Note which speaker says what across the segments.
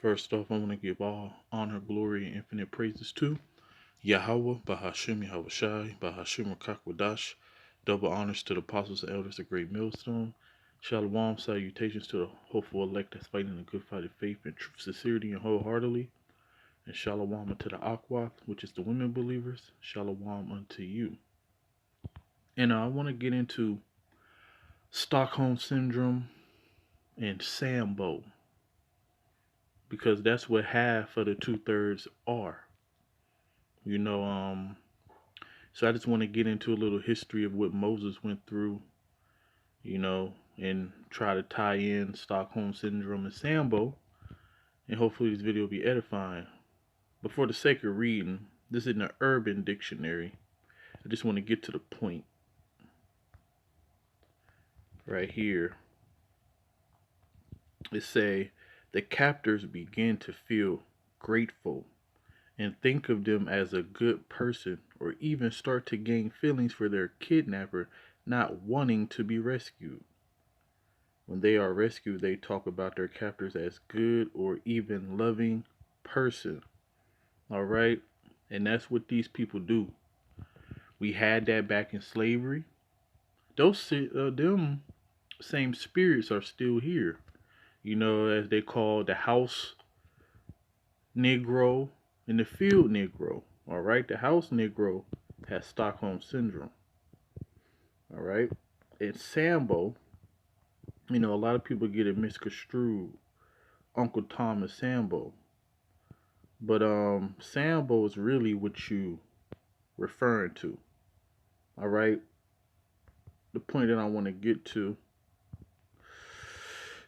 Speaker 1: First off, I want to give all honor, glory, and infinite praises to Yahweh, Bahashim Yahweh Shai, Bahashim Rakakwadash. Double honors to the apostles and elders of Great Millstone. Shalom, salutations to the hopeful elect that's fighting the good fight of faith and truth, sincerity, and wholeheartedly. And shalom unto the Akwath, which is the women believers. Shalom unto you. And I want to get into Stockholm Syndrome and Sambo, because that's what half of the 2/3 are. You know, so I just want to get into a little history of what Moses went through, and try to tie in Stockholm Syndrome and Sambo, and hopefully this video will be edifying. But for the sake of reading, this is in the Urban Dictionary. I just want to get to the point right here. It say, the captors begin to feel grateful and think of them as a good person, or even start to gain feelings for their kidnapper not wanting to be rescued. When they are rescued, they talk about their captors as good or even loving person. All right? And that's what these people do. We had that back in slavery. Them same spirits are still here. As they call the house Negro and the field Negro. All right? The house Negro has Stockholm Syndrome. All right? And Sambo, a lot of people get it misconstrued. Uncle Thomas Sambo. But Sambo is really what you referring to. All right? The point that I want to get to.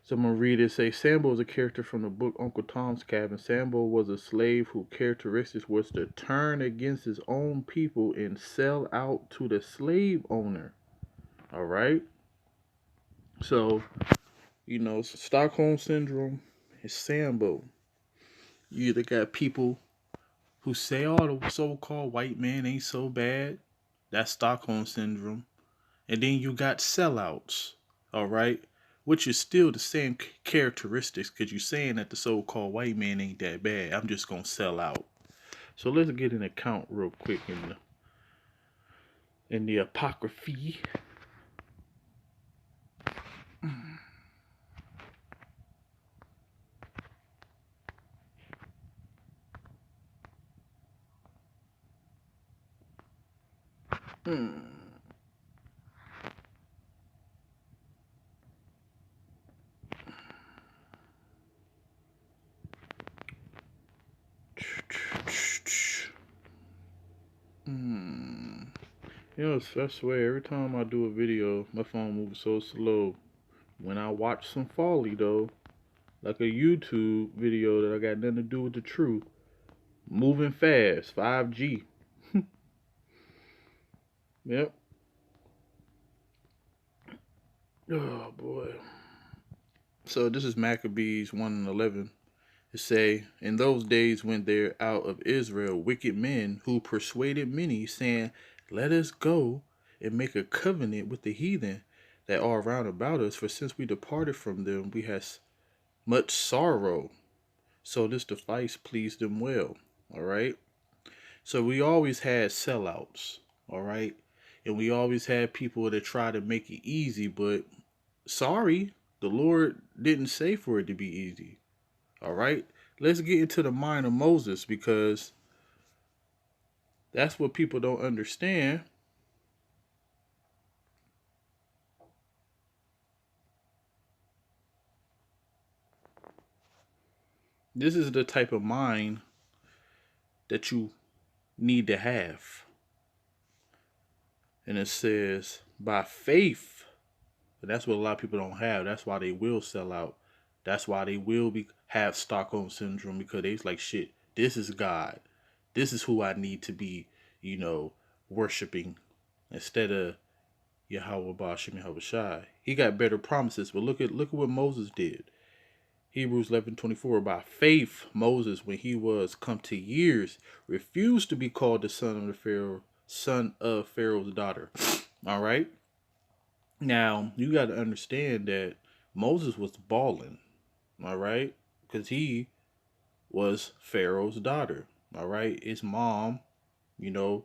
Speaker 1: So I'm going to read it. Say, Sambo is a character from the book Uncle Tom's Cabin. Sambo was a slave whose characteristics was to turn against his own people and sell out to the slave owner. All right? So, Stockholm Syndrome is Sambo. You either got people who say, oh, the so-called white man ain't so bad. That's Stockholm Syndrome. And then you got sellouts, all right? Which is still the same characteristics, because you're saying that the so-called white man ain't that bad. I'm just going to sell out. So let's get an account real quick in the apocryphy. I swear, every time I do a video, my phone moves so slow. When I watch some folly, though, like a YouTube video that I got nothing to do with the truth, moving fast, 5G. Yep. Oh, boy. So this is Maccabees 1:11. It say, in those days went there out of Israel wicked men who persuaded many, saying, let us go and make a covenant with the heathen that are round about us, for since we departed from them, we have much sorrow. So this device pleased them well. All right. So we always had sellouts. All right. And we always had people that try to make it easy, but sorry, the Lord didn't say for it to be easy. All right. Let's get into the mind of Moses, because that's what people don't understand. This is the type of mind that you need to have. And it says, by faith. And that's what a lot of people don't have. That's why they will sell out. That's why they will have Stockholm Syndrome, because they're like, shit, this is God. This is who I need to be, worshiping instead of Yahweh Bashim Yahweh Shai. He got better promises, but look at what Moses did. Hebrews 11:24. By faith, Moses, when he was come to years, refused to be called the son of Pharaoh's daughter. All right. Now you got to understand that Moses was balling. All right, because he was Pharaoh's daughter. All right. His mom, you know,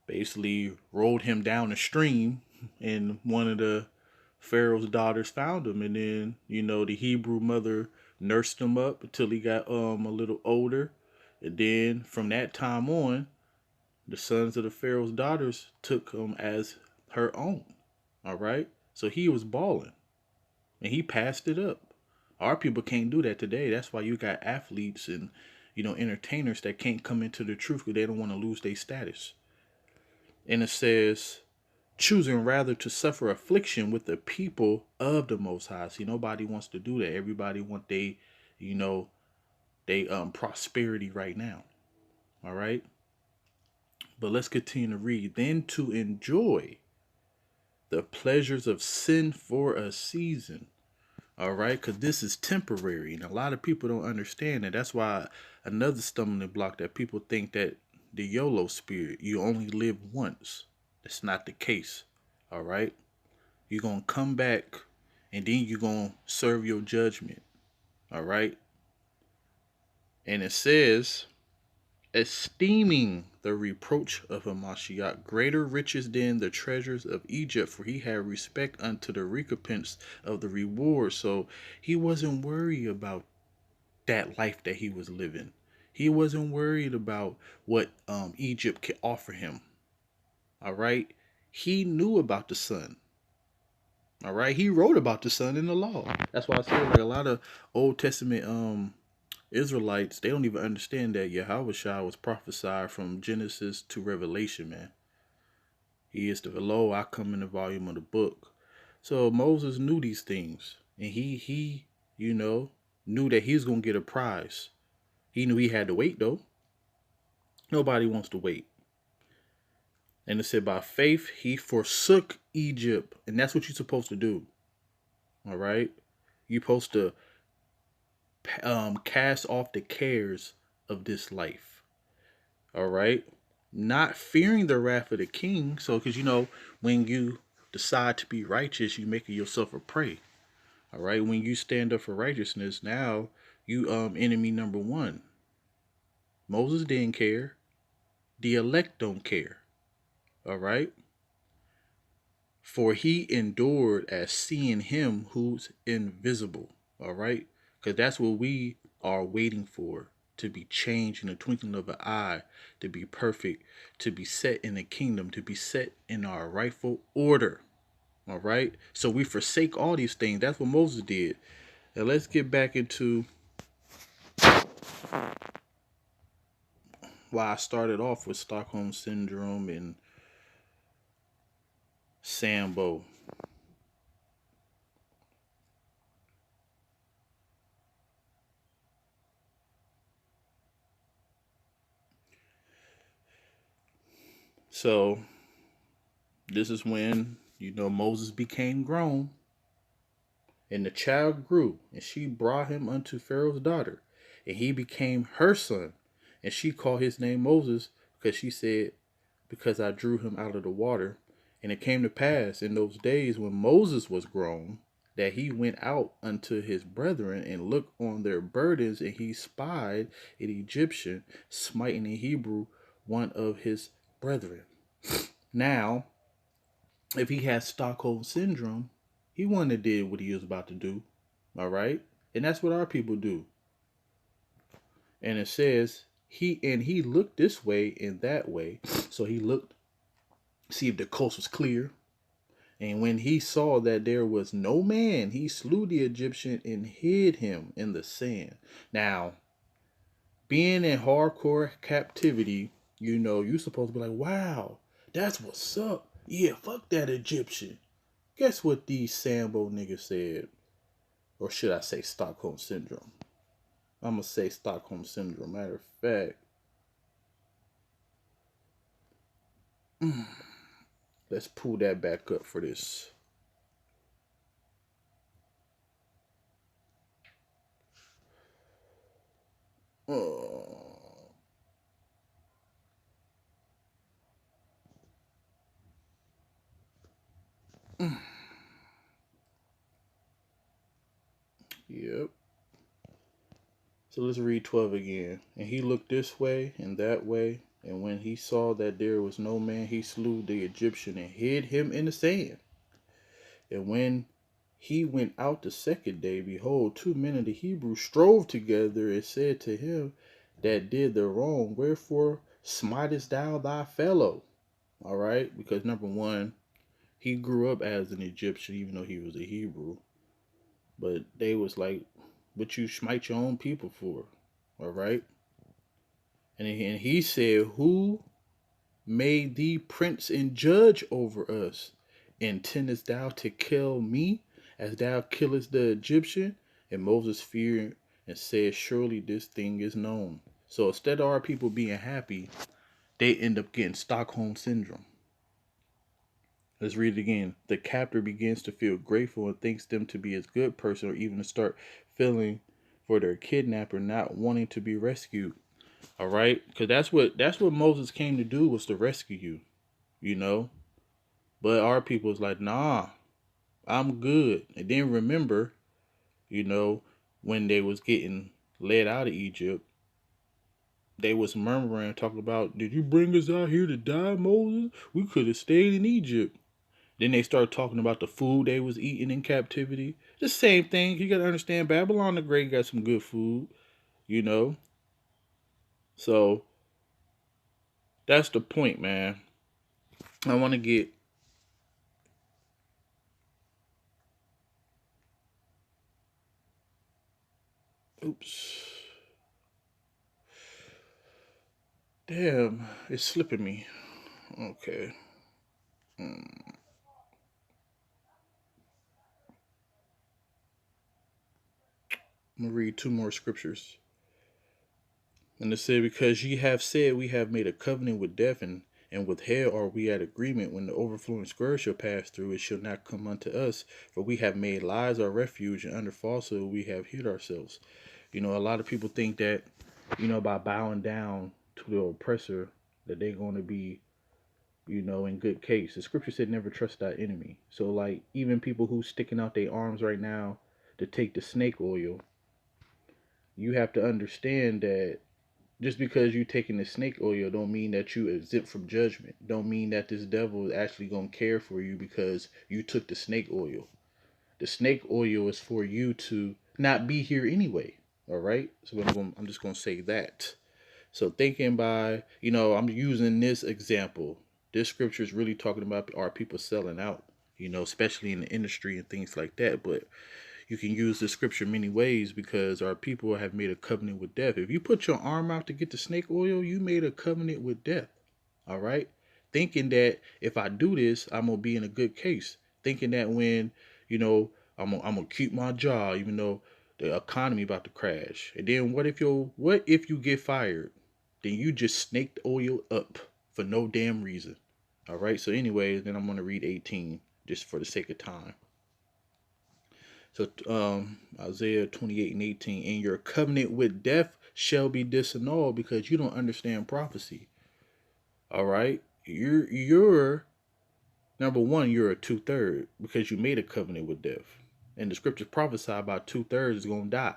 Speaker 1: basically rolled him down the stream, and one of the Pharaoh's daughters found him, and then the Hebrew mother nursed him up until he got a little older, and then from that time on, the sons of the Pharaoh's daughters took him as her own. All right, so he was balling, and he passed it up. Our people can't do that today. That's why you got athletes and entertainers that can't come into the truth because they don't want to lose their status. And it says, choosing rather to suffer affliction with the people of the Most High. See, nobody wants to do that. Everybody want you know, they prosperity right now. All right. But let's continue to read. Then to enjoy the pleasures of sin for a season. All right, because this is temporary, and a lot of people don't understand that. That's why another stumbling block that people think that the YOLO spirit, you only live once. That's not the case. All right, you're gonna come back, and then you're gonna serve your judgment. All right, and it says, esteeming the reproach of Hamashiach greater riches than the treasures of Egypt, for he had respect unto the recompense of the reward. So he wasn't worried about that life that he was living. He wasn't worried about what Egypt could offer him. All right. He knew about the sun. All right. He wrote about the sun in the law. That's why I say like a lot of Old Testament Israelites, they don't even understand that Yahweh Shah was prophesied from Genesis to Revelation, man. He is the lo, I come in the volume of the book. So Moses knew these things. And he knew that he was gonna get a prize. He knew he had to wait though. Nobody wants to wait. And it said by faith he forsook Egypt. And that's what you're supposed to do. All right. You're supposed to cast off the cares of this life. All right. Not fearing the wrath of the king. So, because when you decide to be righteous, you making yourself a prey. All right. When you stand up for righteousness, now you enemy number one. Moses didn't care. The elect don't care. All right. For he endured as seeing him who's invisible. All right. Because that's what we are waiting for, to be changed in the twinkling of an eye, to be perfect, to be set in the kingdom, to be set in our rightful order. All right. So we forsake all these things. That's what Moses did. Now let's get back into why I started off with Stockholm Syndrome and Sambo. So this is when, Moses became grown. And the child grew, and she brought him unto Pharaoh's daughter, and he became her son. And she called his name Moses, because she said, because I drew him out of the water. And it came to pass in those days when Moses was grown, that he went out unto his brethren and looked on their burdens, and he spied an Egyptian smiting a Hebrew, one of his brethren. Now, if he had Stockholm syndrome, he wouldn't have did what he was about to do. All right? And that's what our people do. And it says he looked this way and that way. So he looked, see if the coast was clear. And when he saw that there was no man, he slew the Egyptian and hid him in the sand. Now, being in hardcore captivity, you're supposed to be like, wow, that's what's up. Yeah, fuck that Egyptian. Guess what these Sambo niggas said? Or should I say Stockholm Syndrome? I'm going to say Stockholm Syndrome. Matter of fact, let's pull that back up for this. Yep. So let's read 12 again. And he looked this way and that way, and when he saw that there was no man, he slew the Egyptian and hid him in the sand. And when he went out the second day, behold, 2 men of the Hebrews strove together and said to him that did the wrong, wherefore smitest thou thy fellow? All right, because number one, he grew up as an Egyptian, even though he was a Hebrew. But they was like, what you smite your own people for? All right. And he said, who made thee prince and judge over us? Intendest thou to kill me as thou killest the Egyptian? And Moses feared and said, surely this thing is known. So instead of our people being happy, they end up getting Stockholm syndrome. Let's read it again. The captor begins to feel grateful and thinks them to be a good person, or even to start feeling for their kidnapper not wanting to be rescued. All right, because that's what Moses came to do, was to rescue you, you know. But our people is like, nah, I'm good. And then remember, you know, when they was getting led out of Egypt, they was murmuring, talking about, did you bring us out here to die, Moses? We could have stayed in Egypt. Then they start talking about the food they was eating in captivity. The same thing. You gotta understand, Babylon the Great got some good food, you know. So that's the point, man. I want to get. Oops. Damn, it's slipping me. Okay. I'm gonna read two more scriptures. And it said, because ye have said, we have made a covenant with death, and with hell are we at agreement. When the overflowing scourge shall pass through, it shall not come unto us. For we have made lies our refuge, and under falsehood we have hid ourselves. You know, a lot of people think that, you know, by bowing down to the oppressor, that they're going to be, you know, in good case. The scripture said, never trust thy enemy. So, like, even people who sticking out their arms right now to take the snake oil, you have to understand that just because you taking the snake oil don't mean that you exempt from judgment. Don't mean that this devil is actually gonna care for you because you took the snake oil. The snake oil is for you to not be here anyway. All right. So I'm just gonna say that. So thinking by, you know, I'm using this example. This scripture is really talking about our people selling out. You know, especially in the industry and things like that. But you can use the scripture many ways because our people have made a covenant with death. If you put your arm out to get the snake oil, you made a covenant with death. All right. Thinking that if I do this, I'm going to be in a good case. Thinking that when, you know, I'm gonna keep my job, even though the economy about to crash. And then what if you get fired? Then you just snaked oil up for no damn reason. All right. So anyways, then I'm going to read 18 just for the sake of time. So Isaiah 28 and 18, and your covenant with death shall be disannulled because you don't understand prophecy. All right. You're number one, you're a 2/3 because you made a covenant with death. And the scriptures prophesy about 2/3 is gonna die.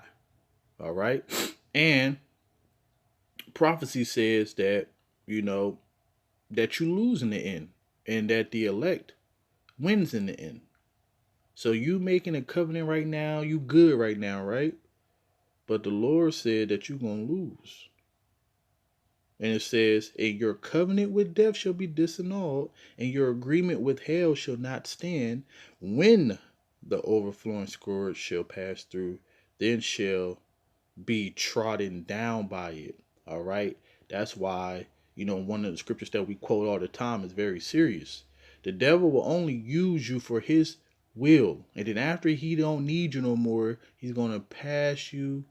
Speaker 1: All right. And prophecy says that, you know, that you lose in the end and that the elect wins in the end. So you making a covenant right now, you good right now, right? But the Lord said that you're going to lose. And it says, and your covenant with death shall be disannulled, and your agreement with hell shall not stand. When the overflowing scourge shall pass through, then shall be trodden down by it. All right. That's why, you know, one of the scriptures that we quote all the time is very serious. The devil will only use you for his will. And then after he don't need you no more, he's going to pass you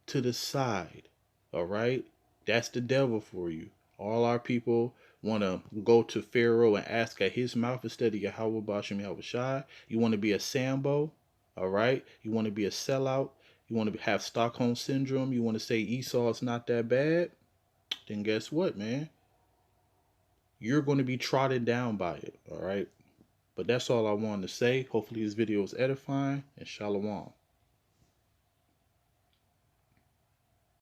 Speaker 1: to the side. All right? That's the devil for you. All our people want to go to Pharaoh and ask at his mouth instead of Yahweh Bashem Yahweh Shai. You want to be a Sambo. All right? You want to be a sellout. You want to have Stockholm syndrome. You want to say Esau is not that bad. Then guess what, man? You're going to be trodden down by it. All right? But that's all I wanted to say. Hopefully this video is edifying, and shalom.